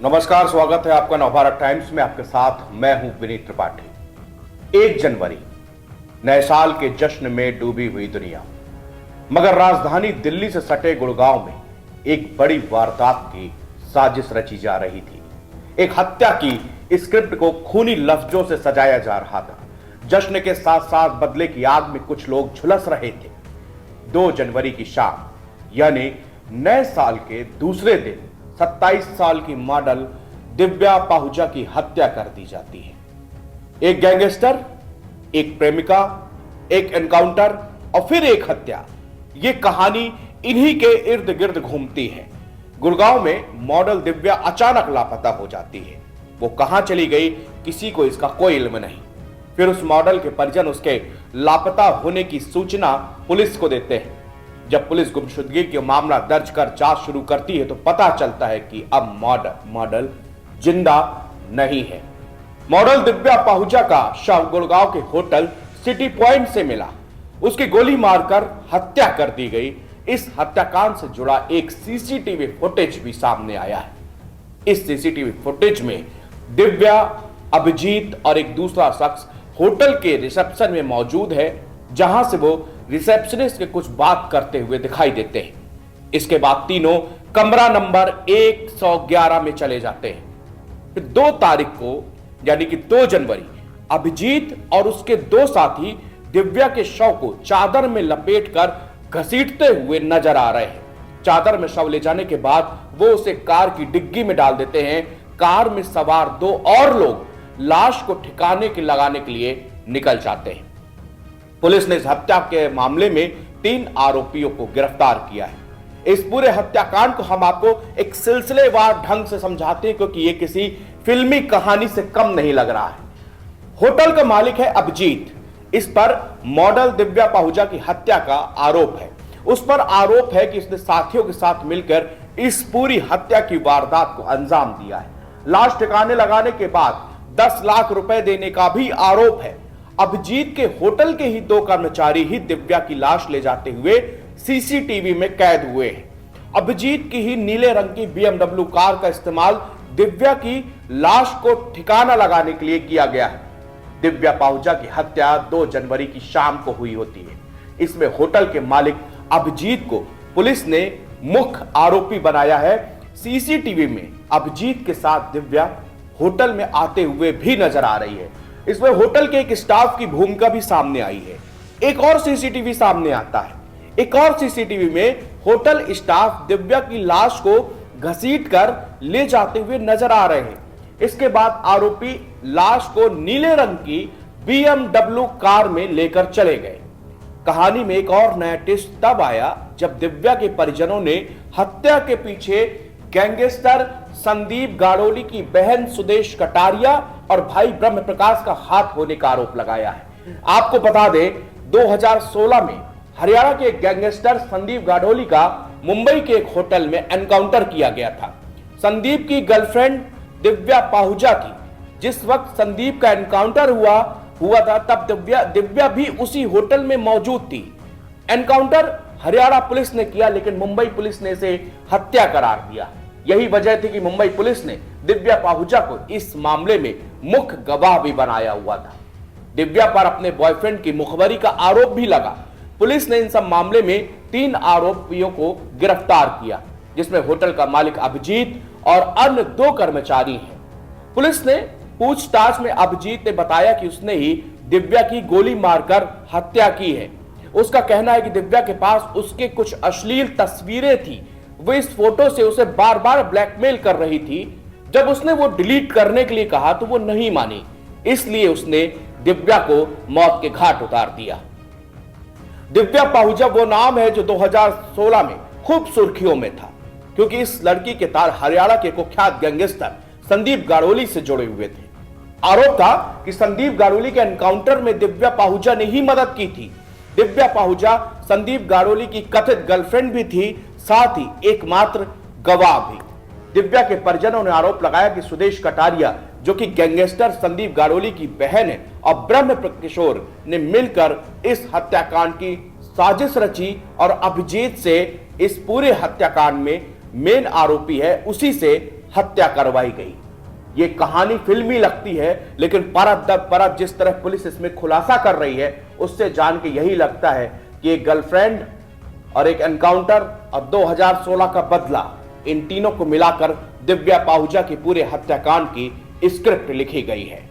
नमस्कार, स्वागत है आपका नवभारत टाइम्स में। आपके साथ मैं हूं विनीत त्रिपाठी। 1 जनवरी नए साल के जश्न में डूबी हुई दुनिया, मगर राजधानी दिल्ली से सटे गुड़गांव में एक बड़ी वारदात की साजिश रची जा रही थी। एक हत्या की स्क्रिप्ट को खूनी लफ्जों से सजाया जा रहा था। जश्न के साथ साथ बदले की आग में कुछ लोग झुलस रहे थे। 2 जनवरी की शाम यानी नए साल के दूसरे दिन 27 साल की मॉडल दिव्या पाहुजा की हत्या कर दी जाती है। एक गैंगस्टर, एक प्रेमिका, एक एनकाउंटर और फिर एक हत्या, यह कहानी इन्हीं के इर्द गिर्द घूमती है। गुड़गांव में मॉडल दिव्या अचानक लापता हो जाती है। वो कहां चली गई, किसी को इसका कोई इल्म नहीं। फिर उस मॉडल के परिजन उसके लापता होने की सूचना पुलिस को देते हैं। जब पुलिस गुमशुदगी के मामला दर्ज कर जांच शुरू करती है तो पता चलता है कि अब मॉडल जिंदा नहीं है। मॉडल दिव्या पाहुजा का शव गुड़गांव के होटल सिटी पॉइंट से मिला। उसकी गोली मारकर हत्या कर दी गई। इस हत्याकांड से जुड़ा एक सीसीटीवी फुटेज भी सामने आया है। इस सीसीटीवी फुटेज में दिव्या, अभिजीत और एक दूसरा शख्स होटल के रिसेप्शन में मौजूद है, जहां से वो रिसेप्शनिस्ट के कुछ बात करते हुए दिखाई देते हैं। इसके बाद तीनों कमरा नंबर 111 में चले जाते हैं। फिर 2 तारीख को यानी कि 2 जनवरी अभिजीत और उसके 2 साथी दिव्या के शव को चादर में लपेटकर घसीटते हुए नजर आ रहे हैं। चादर में शव ले जाने के बाद वो उसे कार की डिग्गी में डाल देते हैं। कार में सवार 2 और लोग लाश को ठिकाने के लगाने के लिए निकल जाते हैं। पुलिस ने इस हत्या के मामले में 3 आरोपियों को गिरफ्तार किया है। इस पूरे हत्याकांड को हम आपको एक सिलसिलेवार ढंग से समझाते हैं, क्योंकि ये किसी फिल्मी कहानी से कम नहीं लग रहा है। होटल का मालिक है अभिजीत। इस पर मॉडल दिव्या पाहुजा की हत्या का आरोप है। उस पर आरोप है कि उसने साथियों के साथ मिलकर इस पूरी हत्या की वारदात को अंजाम दिया है। लाश ठिकाने लगाने के बाद 10 लाख रुपए देने का भी आरोप है। अभिजीत के होटल के ही 2 कर्मचारी ही दिव्या की लाश ले जाते हुए सीसीटीवी में कैद हुए हैं। अभिजीत की ही नीले रंग की BMW कार का इस्तेमाल दिव्या की लाश को ठिकाना लगाने के लिए किया गया है। दिव्या पाहुजा की हत्या 2 जनवरी की शाम को हुई होती है। इसमें होटल के मालिक अभिजीत को पुलिस ने मुख्य आरोपी बनाया है। सीसीटीवी में अभिजीत के साथ दिव्या होटल में आते हुए भी नजर आ रही है। इसमें होटल के एक स्टाफ की भूमिका भी सामने आई है। एक और सीसीटीवी सामने आता है। एक और सीसीटीवी में होटल स्टाफ दिव्या की लाश को घसीटकर ले जाते हुए नजर आ रहे हैं। इसके बाद आरोपी लाश को नीले रंग की BMW कार में लेकर चले गए। कहानी में एक और नया ट्विस्ट तब आया जब दिव्या के परिजनों ने हत्या के पीछे गैंगस्टर संदीप गाड़ोली की बहन सुदेश कटारिया और भाई ब्रह्म प्रकाश का हाथ होने का आरोप लगाया है। आपको बता दें, 2016 में हरियाणा के एक गैंगस्टर संदीप गाड़ोली का मुंबई के एक होटल में एनकाउंटर किया गया था। संदीप की गर्लफ्रेंड दिव्या पाहुजा थी। जिस वक्त संदीप का एनकाउंटर हुआ था तब दिव्या भी उसी होटल में मौजूद थी। एनकाउंटर हरियाणा पुलिस ने किया, लेकिन मुंबई पुलिस ने इसे हत्या करार दिया। यही वजह थी कि मुंबई पुलिस ने दिव्या पाहुजा को इस मामले में मुख्य गवाह भी बनाया हुआ था। दिव्या पर अपने बॉयफ्रेंड की मुखबरी का आरोप भी लगा। पुलिस ने इन सब मामले में 3 आरोपियों को गिरफ्तार किया, जिसमें होटल का मालिक अभिजीत और अन्य 2 कर्मचारी हैं। पुलिस ने पूछताछ में अभिजीत ने बताया कि उसने ही दिव्या की गोली मारकर हत्या की है। उसका कहना है कि दिव्या के पास उसके कुछ अश्लील तस्वीरें थी। वो इस फोटो से उसे बार बार ब्लैकमेल कर रही थी। जब उसने वो डिलीट करने के लिए कहा तो वो नहीं मानी, इसलिए उसने दिव्या को मौत के घाट उतार दिया। दिव्या पाहुजा वो नाम है जो 2016 में खूब सुर्खियों में था, क्योंकि इस लड़की के तार हरियाणा के कुख्यात गैंगस्टर संदीप गाड़ोली से जुड़े हुए थे। आरोप था कि संदीप गाड़ोली के एनकाउंटर में दिव्या पाहुजा ने ही मदद की थी। दिव्या पाहुजा संदीप गाड़ोली की कथित गर्लफ्रेंड भी थी, साथ ही एकमात्र गवाह भी। दिव्या के परिजनों ने आरोप लगाया कि सुदेश कटारिया, जो कि गैंगस्टर संदीप गाड़ोली की बहन है, और ब्रह्म किशोर ने मिलकर इस हत्याकांड की साजिश रची और अभिजीत से इस पूरे हत्याकांड में मेन आरोपी है, उसी से हत्या करवाई गई। ये कहानी फिल्मी लगती है, लेकिन परत दर परत जिस तरह पुलिस इसमें खुलासा कर रही है, उससे जान के यही लगता है कि एक गर्लफ्रेंड और एक एनकाउंटर और 2016 का बदला, इन तीनों को मिलाकर दिव्या पाहुजा के पूरे हत्याकांड की स्क्रिप्ट लिखी गई है।